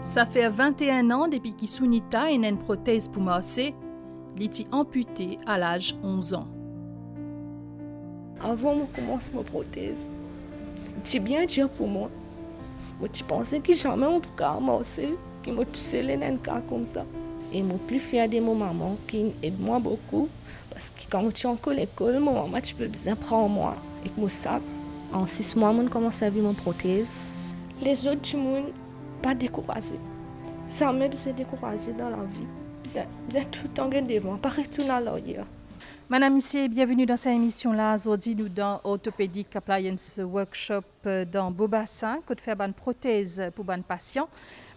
Ça fait 21 ans depuis que Sunita a une prothèse pour marcher. Il est amputé à l'âge 11 ans. Avant de commencer ma prothèse, c'est bien dur pour moi. Je pensais que jamais on pourrait marcher, que je touchais les cas comme ça. Et je suis plus fière de ma maman qui aide moi beaucoup. Parce que quand je suis encore à l'école, ma maman peut bien prendre moi avec mon sac. En 6 mois, je commence à vivre ma prothèse. Les autres du monde, pas découragés. Ça m'aide de se décourager dans la vie. J'ai tout le temps devant, pas retourner à l'arrière. Madame, Monsieur, bienvenue dans cette émission-là. Aujourd'hui, nous dans Orthopedic Appliance Workshop dans Beaubassin, qui fait une prothèse pour un patient.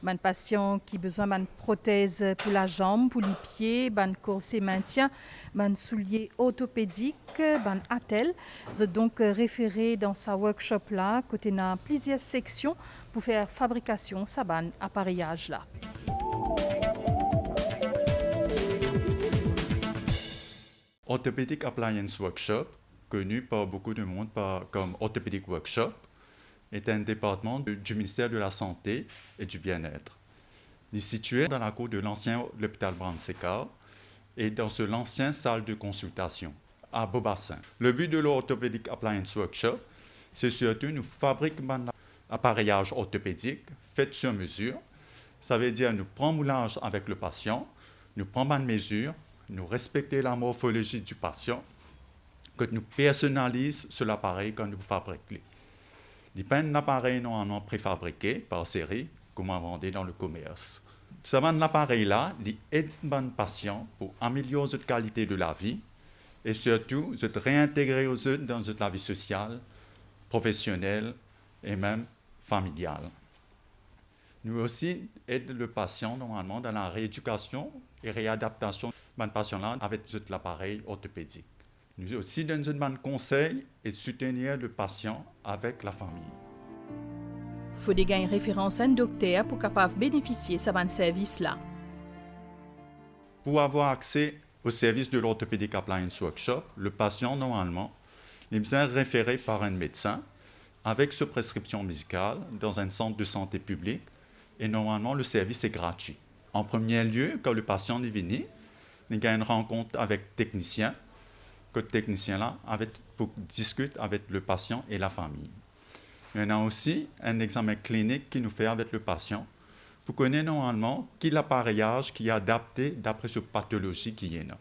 Un patient qui a besoin d'une prothèse pour la jambe, pour les pieds, un corset maintien, un soulier orthopédique, un attel. Je donc référé dans sa workshop-là, côté dans plusieurs sections pour faire fabrication de ce appareillage-là. Orthopedic Appliance Workshop, connu par beaucoup de monde comme Orthopedic Workshop, est un département du ministère de la Santé et du Bien-être. Il est situé dans la cour de l'ancien hôpital Brand-Séquard et dans l'ancienne salle de consultation à Beaubassin. Le but de l'Orthopedic Appliance Workshop, c'est surtout nous fabriquer un appareillage orthopédique fait sur mesure. Ça veut dire nous prendre moulage avec le patient, nous prendre une mesure, nous respecter la morphologie du patient, que nous personnalisons sur l'appareil quand nous fabriquons. Il n'y a pas un appareil normalement préfabriqué par série, comme on vendait dans le commerce. Ce appareil-là, il aide le patient pour améliorer la qualité de la vie et surtout de réintégrer dans la vie sociale, professionnelle et même familiale. Nous aussi aidons le patient normalement dans la rééducation et réadaptation de ce patient-là avec l'appareil orthopédique. Nous aussi donnons un conseil et soutenir le patient avec la famille. Il faut gagner référence à un docteur pour capable bénéficier de ce service-là. Pour avoir accès au service de l'Orthopedic Appliance Workshop, le patient, normalement, est bien référé par un médecin avec sa prescription médicale dans un centre de santé public et normalement, le service est gratuit. En premier lieu, quand le patient est venu, il y a une rencontre avec le technicien, que le technicien-là discute avec le patient et la famille. Il y en a aussi un examen clinique qui nous fait avec le patient pour connaître normalement quel appareillage qui est adapté d'après sa pathologie qui est là.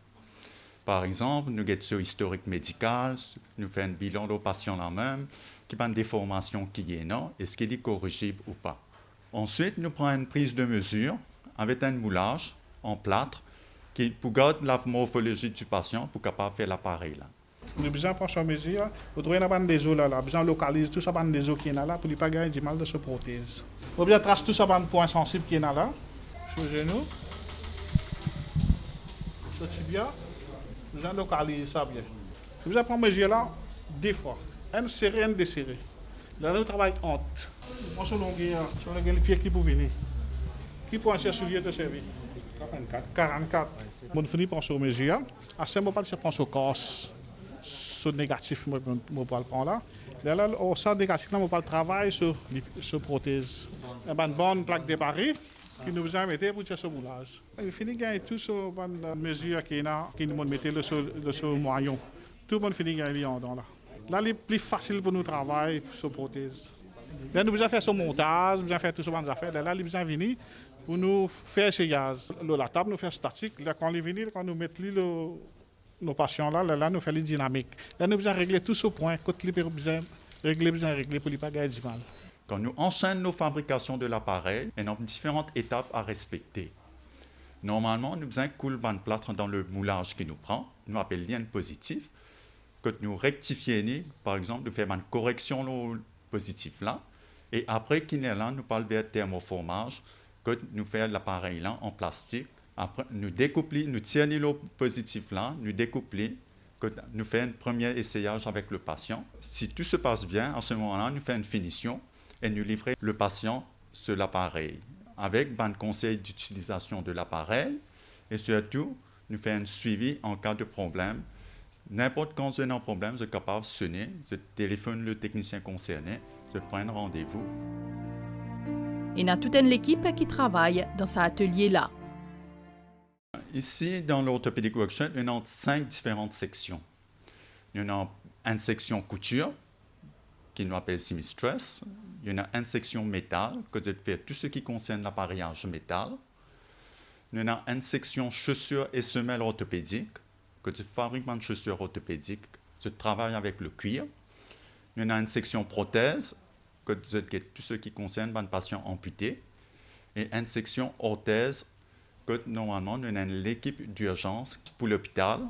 Par exemple, nous avons ce historique médical, nous faisons un bilan du patient là-même, qui a une déformation qui est là, est-ce qu'il est corrigible ou pas. Ensuite, nous prenons une prise de mesure avec un moulage en plâtre pour garder la morphologie du patient pour capable faire l'appareil là. Nous avons besoin de prendre mesure, vous trouvez une des os là, besoin de localiser tout ça des os qui est là pour ne pas gagner du mal de ce prothèse. Vous avez besoin de tracer tout ça des points sensibles qui est là, sur le genou, sur le tibia, vous avez localiser ça bien. Vous avez prendre mesure là 2 fois, un serré, un desserré. Là, nous travaillons honte. Nous prenons sur le pied qui peut venir. Qui peut en soulier de servir 44. Mon fini prend sur mesure. À ce moment-là, je prends sur corse. Sur négatif, je vais prendre là. Là, au sein négatif, je vais travailler sur prothèse. Une bonne plaque de Paris qui nous a mis pour ce moulage. Il finit de gagner tout sur une mesure qui nous met le moyen. Tout le monde finit de gagner là. Là, c'est plus facile pour nous travailler sur prothèse. Là, nous avons fait ce montage, nous avons fait tout ce genre d'affaires. Là, nous avons venu pour nous faire essayage. La table nous fait statique. Là, quand on est venu, quand nous mettons nos patients là, nous faisons les dynamiques. Là, nous avons réglé tout ce point. Quand nous avons réglé pour ne pas gagner du mal. Quand nous enchaînons nos fabrications de l'appareil, il y a différentes étapes à respecter. Normalement, nous avons coulé le plâtre dans le moulage qui nous prend. Nous appelons lien positif. Quand nous rectifions, par exemple, nous faisons une correction positive là. Et après qu'il est là, nous parlons de thermoformage, que nous faisons l'appareil là en plastique. Après, nous découplons, nous tirons le positif là, nous découplons, que nous faisons un premier essayage avec le patient. Si tout se passe bien, à ce moment-là, nous faisons une finition et nous livrons le patient sur l'appareil avec un conseil d'utilisation de l'appareil et surtout, nous faisons un suivi en cas de problème. N'importe quand j'ai un problème, je suis capable de sonner, je téléphone le technicien concerné, je prends un rendez-vous. Il y a toute une équipe qui travaille dans cet atelier-là. Ici, dans l'orthopédique workshop, il y a 5 différentes sections. Il y a une section couture, qui nous appelle semi-stress. Il y a une section métal, que je fais tout ce qui concerne l'appareillage métal. Il y a une section chaussures et semelles orthopédiques, que je fabrique des chaussures orthopédiques. Je travaille avec le cuir. Il y a une section prothèse, que je fais tout ce qui concerne les patients amputés. Et une section orthèse, que normalement, il y a l'équipe d'urgence pour l'hôpital,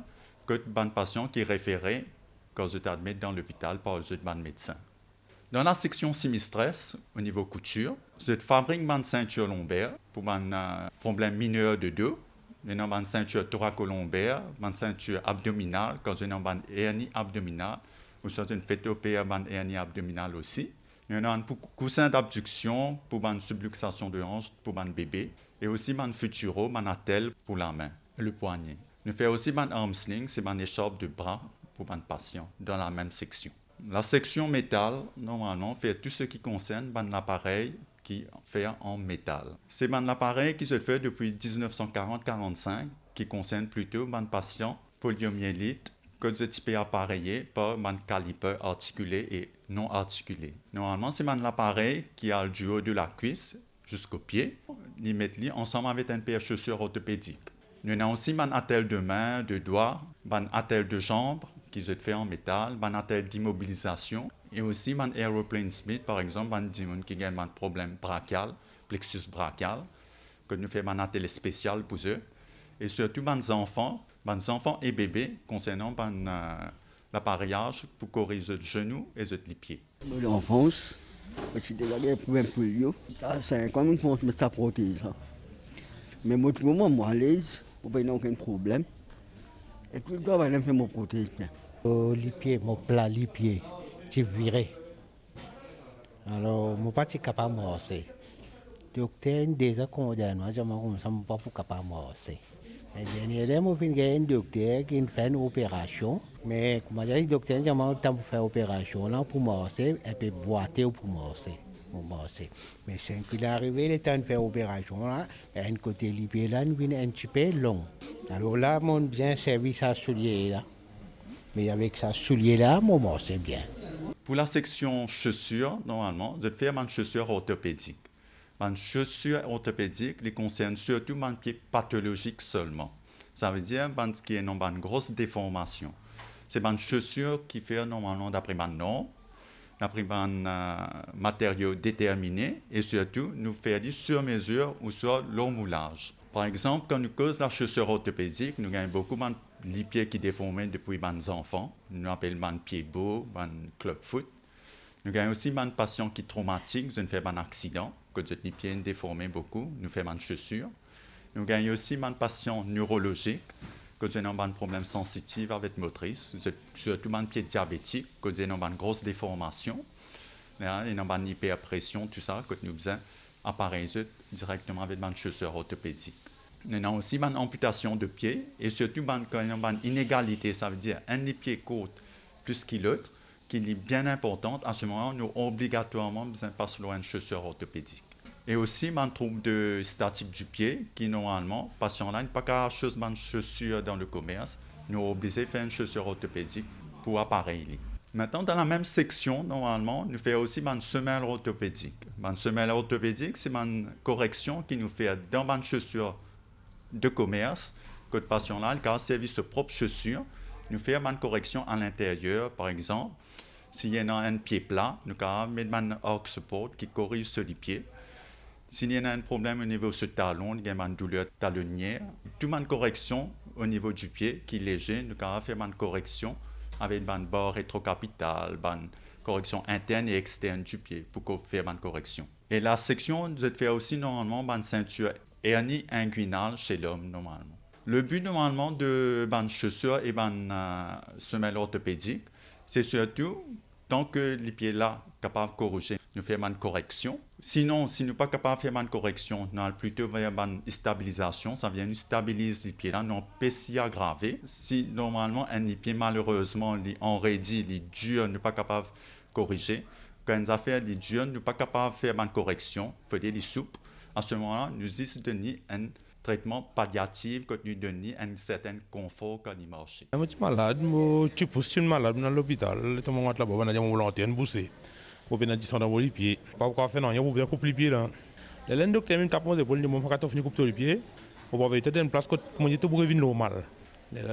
que les patients qui référés quand je t'admets dans l'hôpital par le médecin. Dans la section semi-stress, au niveau couture, je fabrique une ceinture lombaire pour un problème mineur de dos. Il y a une ceinture thoracolombaire, une ceinture abdominale, quand j'ai une hernie abdominale, ou soit une opérer une hernie abdominale aussi. Il y a un coussin d'abduction pour une subluxation de hanche pour un bébé, et aussi un futuro, un attelle pour la main, le poignet. Nous faisons aussi un arm sling, c'est une écharpe de bras pour un patient, dans la même section. La section métal, normalement, fait tout ce qui concerne l'appareil qui fait en métal. C'est un appareil qui se fait depuis 1940-45, qui concerne plutôt un patient poliomyélite, que je type appareillé par un caliper articulé et non articulé. Normalement, c'est un appareil qui a du haut de la cuisse jusqu'au pied. Ils mettent ensemble avec une paire de chaussures orthopédiques. Il y a aussi un attelle de main, de doigts, un attelle de jambes, qui se fait en métal, un attelle d'immobilisation, et aussi un aeroplane smith, par exemple, un démon qui a un problème brachial, plexus brachial, que nous faisons un attelle spécial pour eux, et surtout les enfants et bébés concernant l'appareillage pour corriger le genou et les pieds. L'enfance, j'ai déjà des problèmes pour lui. Là, c'est comme une pense mettre sa prothèse. Mais moi, tout le monde, moi, à l'aise, pour pas aucun problème. Et tout le temps, je vais faire mon prothèse. Les pieds, mon plat, les pieds, j'ai viré. Alors, je ne suis pas capable de marcher. Le docteur a déjà condamné, je ne suis pas capable de marcher. Dernièrement, je suis un docteur qui fait une opération. Mais comme je dis, le docteur a dit que pour faire l'opération, pour marcher, elle peut boiter pour marcher. Mais c'est qu'il est arrivé, le temps de faire l'opération, un côté les pieds là, il est un petit peu long. Alors là, mon bien servi sa soulier là. Mais avec sa soulier là, mon c'est bien. Pour la section chaussures, normalement, je fais une chaussure orthopédique. Une chaussure orthopédique, les concerne surtout les pieds pathologiques seulement. Ça veut dire qu'il y a une grosse déformation. C'est une chaussure qui fait normalement d'après un nom, d'après un matériau déterminé, et surtout, nous faisons sur mesure ou sur long moulage. Par exemple, quand nous causons la chaussure orthopédique, nous gagnons beaucoup de pieds qui déformés depuis les enfants. Nous appelons les pieds beaux, les club foot. Nous avons aussi des patients qui sont traumatiques, nous faisons un accident, que les pieds déformés beaucoup, nous faisons une chaussure. Nous avons aussi des patients neurologiques, que nous avons un problème sensitif avec motrice, surtout des pieds diabétiques, que nous avons une grosse déformation. Nous avons une hyperpression, tout ça, que nous avons appareillé directement avec une chaussure orthopédique. Nous avons aussi une amputation de pied, et surtout quand nous avons une inégalité, ça veut dire un des pieds court plus que l'autre, qui est bien importante. À ce moment, nous obligatoirement besoin de passer loin une chaussure orthopédique. Et aussi, un trouble de statique du pied, qui normalement, patient-là, n'est pas qu'à acheter une chaussure dans le commerce, nous sommes obligés de faire une chaussure orthopédique pour appareiller. Maintenant, dans la même section, normalement, nous faisons aussi une semelle orthopédique. Une semelle orthopédique, c'est une correction qui nous fait dans une chaussure de commerce, que le patient-là, il a servi sa propre chaussure, nous faisons une correction à l'intérieur, par exemple. S'il y a un pied plat, nous avons un arc support qui corrige sur les pieds. S'il y a un problème au niveau de talon, il y a une douleur talonnière. Toute une correction au niveau du pied qui est léger, nous avons fait une correction avec une barre rétrocapitale, une correction interne et externe du pied pour faire une correction. Et la section, nous fait aussi normalement une ceinture hernie inguinale chez l'homme normalement. Le but normalement de une chaussure et une semelle orthopédique, c'est surtout, tant que les pieds là capables de corriger, nous faisons une correction. Sinon, si nous ne sommes pas capables de faire une correction, nous allons plutôt vers une stabilisation. Ça vient nous stabiliser les pieds là, non pas si aggravé. Si normalement un pied malheureusement est enraidi, il est dur, nous pas capable de corriger, Quand une affaire est dure, nous ne sommes pas capables de faire une correction, il faut des soupes. À ce moment-là, nous donnons un traitement palliatif, que nous donnons un certain confort quand il marche. Je suis malade, je suis malade dans l'hôpital. Je suis là-bas, je suis volontaire, je suis poussé. Je suis dans les pieds. Je ne peux pas faire rien, je peux couper les pieds. Le docteur me tape mon épaule, je peux finir couper les pieds. Je peux être dans une place où je peux revenir normal.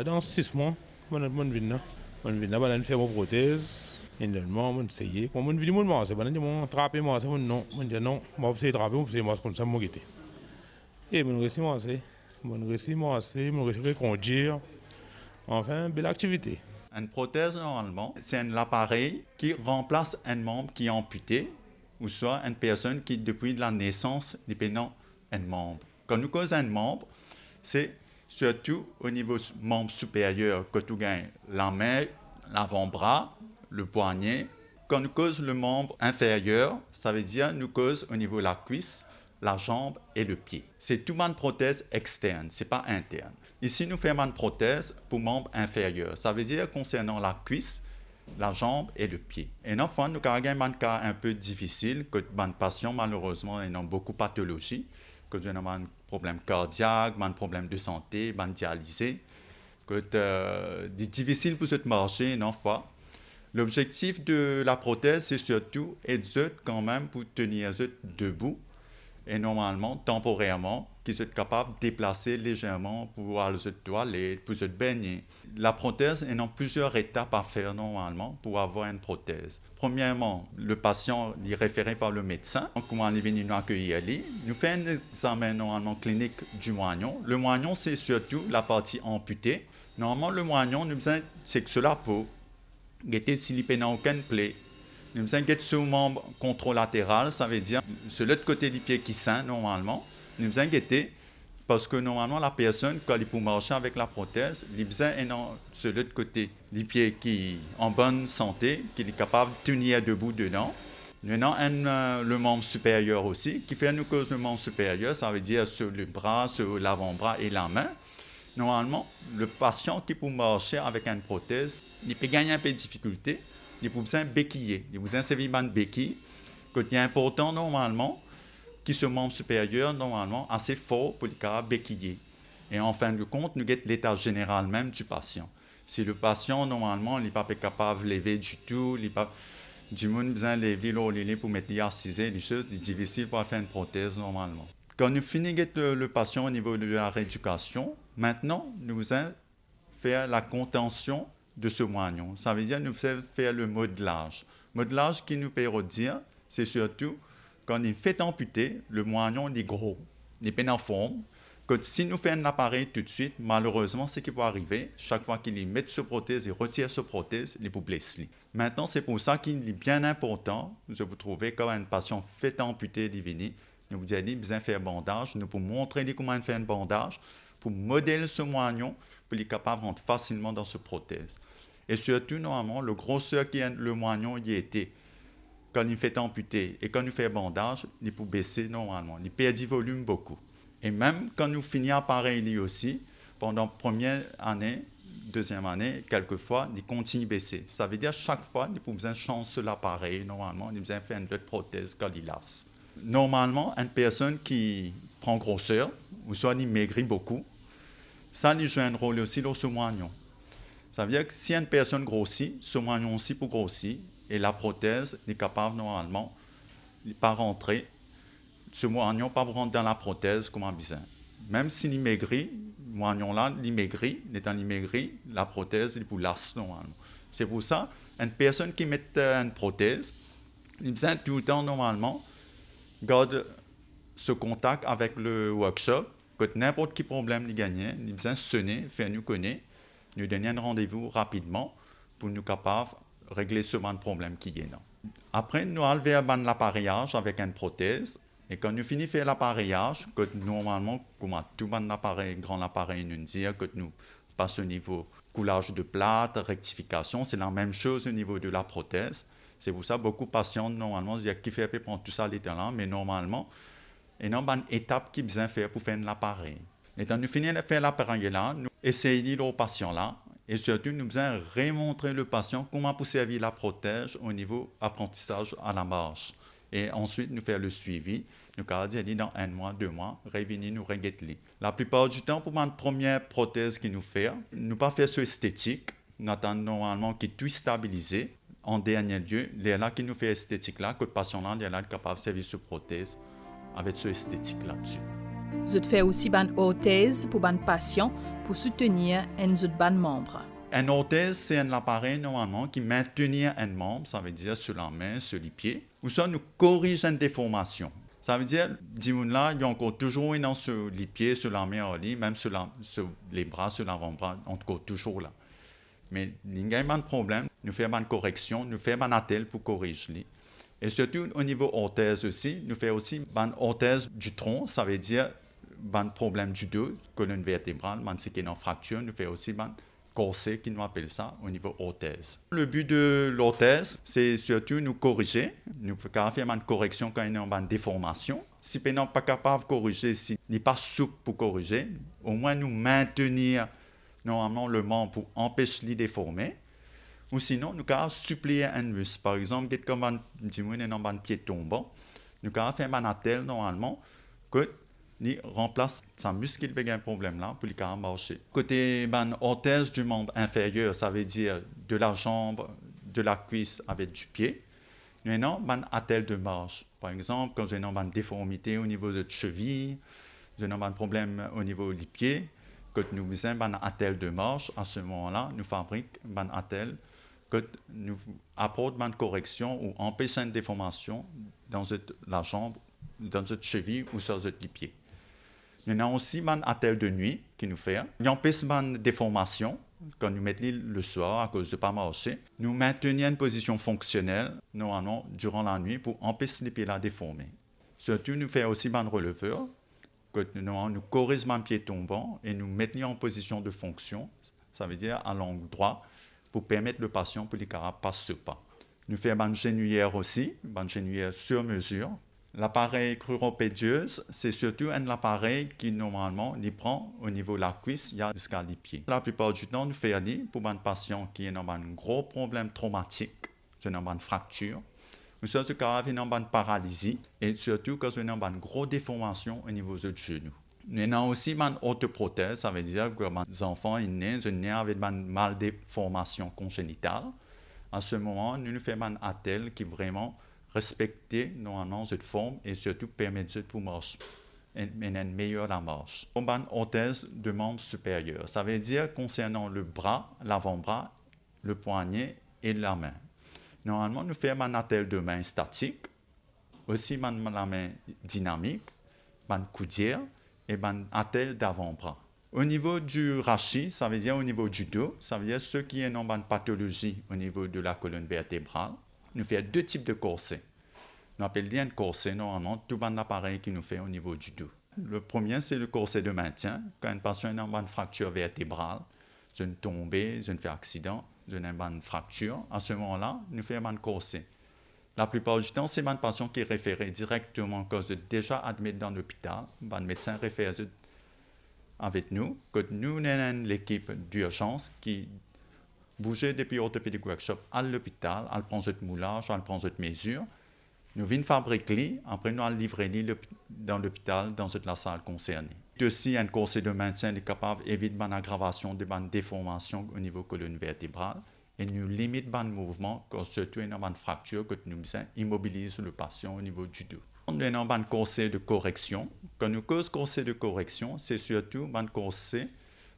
Dans 6 mois, je vais faire mon prothèse. Et normalement, je vais essayer. Quand je vais manger, je vais attraper moi, non, je vais non, je vais essayer de attraper, je vais essayer comme ça, je vais et je vais essayer manger, je vais conduire. Enfin, belle activité. Une prothèse, normalement, c'est un appareil qui remplace un membre qui est amputé, ou soit une personne qui, depuis la naissance, dépend un membre. Quand nous causons un membre, c'est surtout au niveau membre supérieur que tu gagnes la main, l'avant-bras, le poignet. Quand nous causons le membre inférieur, ça veut dire nous causons au niveau de la cuisse, la jambe et le pied. C'est tout une prothèse externe, ce n'est pas interne. Ici, nous faisons une prothèse pour membre inférieur. Ça veut dire concernant la cuisse, la jambe et le pied. Et enfin, nous avons un cas un peu difficile, que les patients, malheureusement, ils ont beaucoup de pathologies, que nous avons un problème cardiaque, un problème de santé, un dialysé, que c'est difficile pour se marcher une fois. L'objectif de la prothèse, c'est surtout être quand même pour tenir debout et normalement, temporairement, qu'ils soient capables de déplacer légèrement pour aller aux toilettes, pour se baigner. La prothèse, il y a plusieurs étapes à faire normalement pour avoir une prothèse. Premièrement, le patient est référé par le médecin. Comment il vient nous accueillir? Nous faisons un examen normalement clinique du moignon. Le moignon, c'est surtout la partie amputée. Normalement, le moignon, c'est que cela peau. Guetter s'il n'y a aucune plaie. Nous avons ce membre contralatéral, ça veut dire c'est l'autre côté du pied qui sain normalement. Nous avons guetté parce que normalement la personne, quand il peut marcher avec la prothèse, il besoin c'est l'autre côté du pied qui est en bonne santé, qui est capable de tenir debout dedans. Nous avons le membre supérieur aussi, qui fait nous cause le membre supérieur, ça veut dire sur le bras, sur l'avant-bras et la main. Normalement, le patient qui peut marcher avec une prothèse, il peut gagner un peu de difficulté, il peut besoin béquiller, il peut besoin servir une béquille, qu'il est important normalement, qui ce membre supérieur normalement assez fort pour le cas béquiller. Et en fin de compte, nous avons l'état général même du patient. Si le patient normalement n'est pas capable de lever du tout, il pas du monde besoin de lever pour mettre assise, les choses, c'est difficile pour faire une prothèse normalement. Quand nous finissons le patient au niveau de la rééducation, maintenant, nous allons faire la contention de ce moignon. Ça veut dire nous faire le modelage. Modelage qui nous peut dire, c'est surtout quand il fait amputer, le moignon est gros, il est en forme. Que si nous faisons un appareil tout de suite, malheureusement, ce qui va arriver, chaque fois qu'il met ce prothèse et retire ce prothèse, il peut blesser. Maintenant, c'est pour ça qu'il est bien important de vous trouver quand un patient fait amputer divini. Nous vous disons, besoin de faire un bandage. Nous pouvons montrer comment faire un bandage pour modéliser ce moignon, pour être capable de rentrer facilement dans ce prothèse. Et surtout, normalement, le grosseur qui est le moignon, il était, quand il fait amputer et quand il fait un bandage, il peut baisser normalement. Il perd du volume beaucoup. Et même quand nous finissons l'appareil lui aussi, pendant la première année, deuxième année, quelquefois, il continue à baisser. Ça veut dire chaque fois, il peut besoin de changer l'appareil, normalement, il besoin de faire une autre prothèse quand il lasse. Normalement, une personne qui prend grosseur, ou soit il maigrit beaucoup, ça lui joue un rôle aussi dans ce moignon. Ça veut dire que si une personne grossit, ce moignon aussi peut grossir, et la prothèse est capable normalement de ne pas rentrer, ce moignon ne pas rentrer dans la prothèse comme un besoin. Même s'il maigrit, le moignon-là, il maigrit, la prothèse, il peut lasser normalement. C'est pour ça, une personne qui met une prothèse, il besoin tout le temps normalement garde ce contact avec le workshop, que n'importe quel problème il gagne, il besoin sonner, faire nous connaître, nous donner un rendez-vous rapidement pour nous capables de régler ce problème qui est là. Après, nous allons faire l'appareillage avec une prothèse. Et quand nous finissons de faire l'appareillage, que normalement, comme tout appareil, grand appareil, nous dit que nous passons au niveau coulage de plate, rectification, c'est la même chose au niveau de la prothèse. C'est pour ça que beaucoup de patients, normalement, disent qu'il fait prendre tout ça là, mais normalement, il y a une étape qu'il besoin faire pour faire l'appareil. Et quand nous finissons de faire l'appareil là, nous essayons au patient là, Et surtout, nous devons remontrer le patient comment pour servir la prothèse au niveau apprentissage à la marche. Et ensuite, nous faire le suivi. Nous avons dit dans 1 mois, 2 mois, revenir nous regarder. La plupart du temps, pour ma première prothèse qui nous fait, nous pas faire ce esthétique. Nous attendons normalement qu'il tout stabilisé. En dernier lieu, les là qui nous fait esthétique là, que le patient là est capable de servir ce prothèse avec ce esthétique là-dessus. Vous faites aussi une orthèse pour les patients pour soutenir un autre membre. Une orthèse, c'est un appareil normalement qui maintient un membre, ça veut dire sur la main, sur les pieds, ou ça nous corrige une déformation. Ça veut dire, là, il y a encore toujours sur les pieds, sur la main, même sur les bras, sur l'avant-bras, encore toujours là. Mais il y a un problème, nous faisons une correction, nous faisons un attel pour corriger. Et surtout au niveau orthèse aussi, nous faisons aussi une orthèse du tronc, ça veut dire un problème du dos, colonne vertébrale, c'est une fracture, nous faisons aussi un corset qui nous appelle ça au niveau orthèse. Le but de l'orthèse, c'est surtout nous corriger. Nous pouvons faire une correction quand il y a une déformation. Si nous n'est pas capable de corriger, si nous n'est pas souple pour corriger, au moins nous maintenir normalement le membre pour empêcher de déformer. Ou sinon, nous pouvons suppléer un muscle. Par exemple, comme un pied tombant, nous pouvons faire un attel normalement que nous remplace sa muscle qui a un problème là pour lui marcher. Côté orthèse du membre inférieur, ça veut dire de la jambe, de la cuisse avec du pied. Nous avons un attel de marche. Par exemple, quand nous avons une déformité au niveau de la cheville, nous avons un problème au niveau des pieds, quand nous avons un attel de marche, à ce moment-là, nous fabriquons un attel que nous apportons une correction ou empêchons une déformation dans la jambe, dans la cheville ou sur les pieds. Nous avons aussi un attel de nuit qui nous fait. Nous empêchons une déformation quand nous mettons le soir à cause de ne pas marcher. Nous maintenons une position fonctionnelle normalement durant la nuit pour empêcher les pieds à déformer. Surtout, nous faisons aussi un releveur que nous corrigeons un pied tombant et nous mettons en position de fonction, ça veut dire à l'angle droit, pour permettre le patient pour les passe ce pas. Nous faisons une genouillère aussi, une genouillère sur mesure. L'appareil cruropédieuse, c'est surtout un appareil qui normalement il prend au niveau de la cuisse jusqu'à les pieds. La plupart du temps, nous faisons pour un patient qui a un gros problème traumatique, une fracture, ou surtout quand il a une paralysie, et surtout quand il a une grosse déformation au niveau du genou. Nous avons aussi une orthoprothèse, ça veut dire que les enfants nés avec une malformation congénitale. À ce moment, nous faisons un attel qui vraiment respecter normalement cette forme et surtout permettre pour marcher et une meilleure marche. Une orthèse de membre supérieur, ça veut dire concernant le bras, l'avant-bras, le poignet et la main. Normalement, nous faisons un attel de main statique, aussi la main dynamique, un coudière et un attel d'avant-bras. Au niveau du rachis, ça veut dire au niveau du dos, ça veut dire ceux qui ont une pathologie au niveau de la colonne vertébrale. Nous faisons 2 types de corsets. Nous appelons un corset, normalement, tout un appareil qui nous fait au niveau du dos. Le premier, c'est le corset de maintien. Quand un patient a une fracture vertébrale, une tombée, une fait accident, une fracture, à ce moment-là, nous faisons un corset. La plupart du temps, c'est un patient qui est référé directement, cause de déjà admis dans l'hôpital. Un médecin réfère avec nous, que nous avons l'équipe d'urgence qui bouger depuis Orthopedic Workshop à l'hôpital, elle prend cette moulage, elle prend cette mesure. Nous venons fabriquer, après nous allons livrer dans l'hôpital, dans la salle concernée. Aussi, un corset de maintien est capable d'éviter une aggravation de une déformation au niveau de la colonne vertébrale et nous limite le mouvement quand surtout il y a une fracture que nous immobilise le patient au niveau du dos. On a un corset de correction. Quand nous causons corset de correction, c'est surtout un corset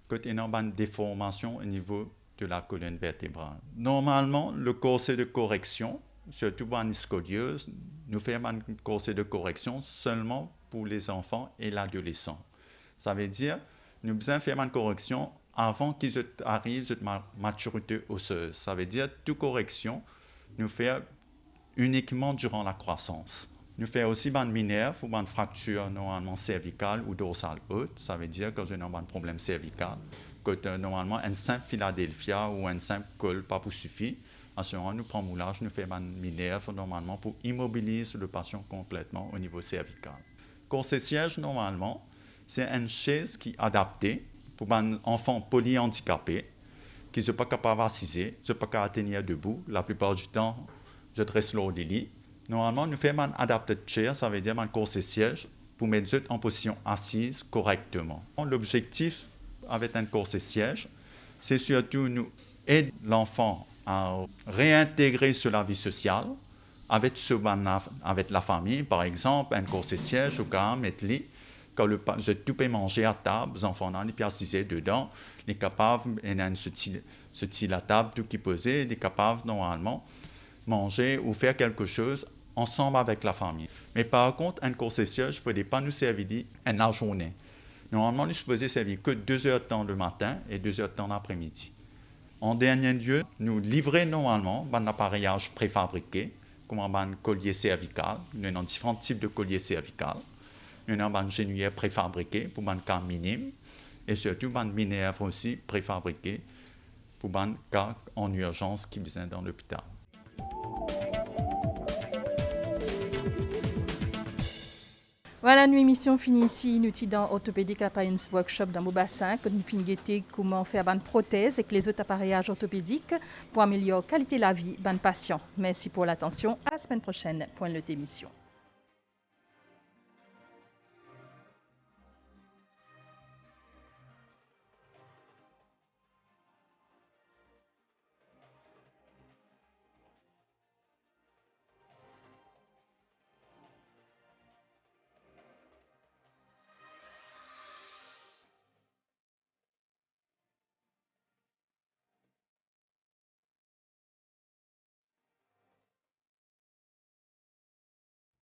quand il y a une déformation au niveau de la colonne vertébrale. Normalement, le corset de correction, surtout pour une scoliose, nous faisons un corset de correction seulement pour les enfants et l'adolescent. Ça veut dire nous devons faire une correction avant qu'ils arrivent à la maturité osseuse. Ça veut dire toute correction, nous faisons uniquement durant la croissance. Nous faisons aussi une minerve ou une fracture normalement cervicale ou dorsale haute. Ça veut dire que nous avons un problème cervical. Que normalement, un simple Philadelphia ou un simple col pas pour suffire. À ce moment, nous prenons moulage, nous faisons une minerve normalement pour immobiliser le patient complètement au niveau cervical. Corset siège, normalement, c'est une chaise qui est adaptée pour un enfant polyhandicapé, qui ne sont pas capables d'assiser, ne sont pas capables de tenir debout. La plupart du temps, je dresse leur lit. Normalement, nous faisons un adapted chair, ça veut dire un corset siège, pour mettre en position assise correctement. L'objectif avec un corset siège, c'est surtout nous aider l'enfant à réintégrer sur la vie sociale avec la famille, par exemple, un corset siège ou quand mettre lit. Quand tout peut manger à table, les enfants ont les assis dedans, les capables, il y a ce style à table, tout qui posé, les capables normalement manger ou faire quelque chose ensemble avec la famille. Mais par contre, un corset siège, il ne faut pas nous servir la journée. Normalement, nous sommes supposés servir que 2 heures de temps le matin et 2 heures de temps l'après-midi. En dernier lieu, nous livrons normalement un appareillage préfabriqué, comme un collier cervical. Nous avons différents types de colliers cervical. Nous avons un genouillère préfabriqué pour un cas minime et surtout un minerve aussi préfabriqué pour un cas en urgence qui vient dans l'hôpital. Voilà, notre émission finie ici. Nous sommes dans Orthopedic Appliance Workshop dans Beaubassin. Nous avons comment faire une prothèse et les autres appareillages orthopédiques pour améliorer la qualité de la vie des patients. Merci pour l'attention. À la semaine prochaine pour une autre émission.